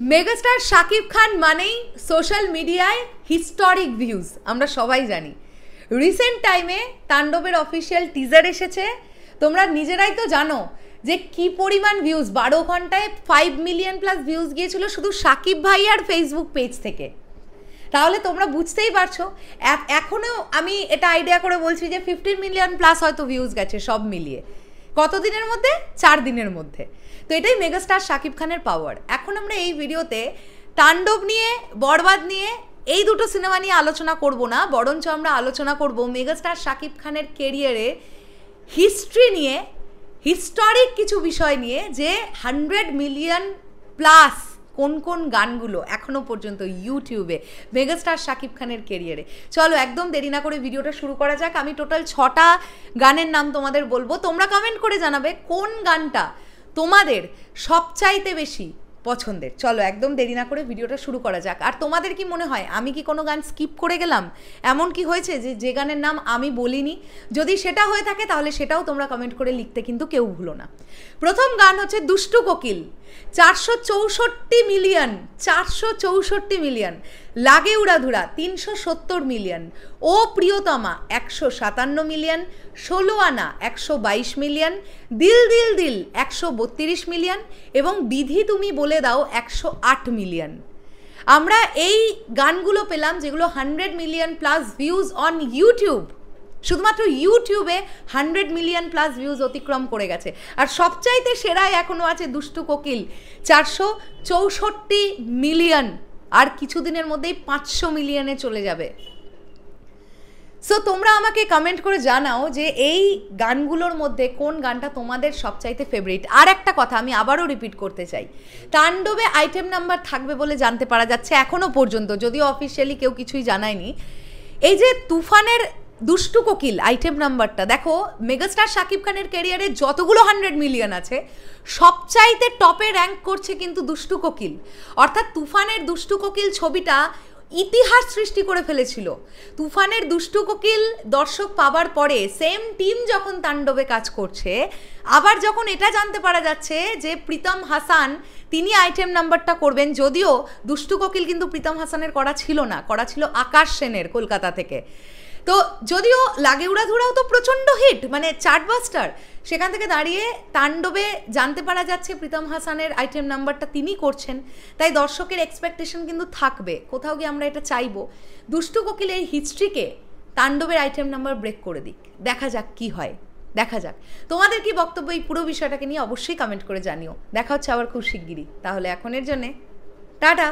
Megastar Shakib Khan মানেই social মিডিয়ায় historic views, আমরা সবাই জানি। রিসেন্ট টাইমে তাণ্ডবের অফিসিয়াল টিজার এসেছে, তোমরা নিজেরাই তো জানো যে কি পরিমাণ ভিউজ, 12 ঘন্টায় 5 মিলিয়ন প্লাস ভিউজ গিয়েছিল শুধু শাকিব ভাই আর ফেসবুক পেজ থেকে। তাহলে তোমরা বুঝতেই পারছো, এখনও আমি এটা আইডিয়া করে বলছি যে 15 মিলিয়ন প্লাস হয়তো ভিউজ গেছে সব মিলিয়ে। কত দিনের মধ্যে? 4 দিনের মধ্যে। তো এটাই মেগাস্টার শাকিব খানের পাওয়ার। এখন আমরা এই ভিডিওতে তাণ্ডব নিয়ে, বরবাদ নিয়ে, এই দুটো সিনেমা নিয়ে আলোচনা করব না, বরঞ্চ আমরা আলোচনা করব মেগাস্টার শাকিব খানের কেরিয়ারে হিস্ট্রি নিয়ে, হিস্টোরিক কিছু বিষয় নিয়ে, যে 100 মিলিয়ন প্লাস কোন কোন গানগুলো এখনো পর্যন্ত ইউটিউবে মেগাস্টার শাকিব খানের কেরিয়ারে। চলো একদম দেরি না করে ভিডিওটা শুরু করা যাক। আমি টোটাল 6টা গানের নাম তোমাদের বলবো, তোমরা কমেন্ট করে জানাবে কোন গানটা তোমাদের সবচাইতে বেশি পছন্দের। চলো একদম দেরি না করে ভিডিওটা শুরু করা যাক। আর তোমাদের কি মনে হয় আমি কি কোনো গান স্কিপ করে গেলাম? এমন কি হয়েছে যে গানের নাম আমি বলিনি? যদি সেটা হয়ে থাকে তাহলে সেটাও তোমরা কমেন্ট করে লিখতে কিন্তু কেউ ভুলো না। প্রথম গান হচ্ছে দুষ্টু কোকিল, 464 মিলিয়ন, 464 মিলিয়ন। লাগে উড়াধুরা 370 মিলিয়ন। ও প্রিয়তমা 157 মিলিয়ন। 16 আনা 122 মিলিয়ন। দিল দিল দিল 132 মিলিয়ন এবং বিধি তুমি বলে দাও 108 মিলিয়ন। আমরা এই গানগুলো পেলাম যেগুলো 100 million plus views on YouTube. শুধুমাত্র ইউটিউবে 100 মিলিয়ন প্লাস ভিউজ অতিক্রম করে গেছে। আর সবচাইতে সেরাই এখনও আছে দুষ্টু কোকিল, 464 মিলিয়ন। আর কিছুদিনের মধ্যেই 500 মিলিয়নে চলে যাবে। সো তোমরা আমাকে কমেন্ট করে জানাও যে এই গানগুলোর মধ্যে কোন গানটা তোমাদের সবচাইতে ফেভারিট। আর একটা কথা আমি আবারও রিপিট করতে চাই, তাণ্ডবে আইটেম নাম্বার থাকবে বলে জানতে পারা যাচ্ছে এখনও পর্যন্ত, যদিও অফিসিয়ালি কেউ কিছুই জানায়নি। এই যে তুফানের দুষ্টু কোকিল আইটেম নাম্বারটা দেখো, মেগাস্টার শাকিব খানের ক্যারিয়ারে যতগুলো 100 মিলিয়ন আছে সবচাইতে টপে র্যাঙ্ক করছে কিন্তু দুষ্টু কোকিল। অর্থাৎ তুফানের দুষ্টু কোকিল ছবিটা ইতিহাস সৃষ্টি করে ফেলেছিল। তুফানের দুষ্টু কোকিল দর্শক পাবার পরে সেম টিম যখন তাণ্ডবে কাজ করছে, আবার যখন এটা জানতে পারা যাচ্ছে যে প্রীতম হাসান তিনি আইটেম নাম্বারটা করবেন, যদিও দুষ্টু কোকিল কিন্তু প্রীতম হাসানের করা ছিল না, করা ছিল আকাশ সেনের কলকাতা থেকে। তো যদিও লাগে উড়াধুরাও তো প্রচণ্ড হিট, মানে চার্টবাস্টার, সেখান থেকে দাঁড়িয়ে তাণ্ডবে জানতে পারা যাচ্ছে প্রীতম হাসানের আইটেম নাম্বারটা তিনি করছেন। তাই দর্শকের এক্সপেকটেশন কিন্তু থাকবে, কোথাও গিয়ে আমরা এটা চাইবো দুষ্টু কোকিলের হিস্ট্রিকে তাণ্ডবের আইটেম নাম্বার ব্রেক করে দিক। দেখা যাক কি হয়, দেখা যাক। তোমাদের কি বক্তব্য এই পুরো বিষয়টাকে নিয়ে অবশ্যই কমেন্ট করে জানিও। দেখা হচ্ছে আবার খুব শিগগিরই। তাহলে এখনের জন্যে টাটা।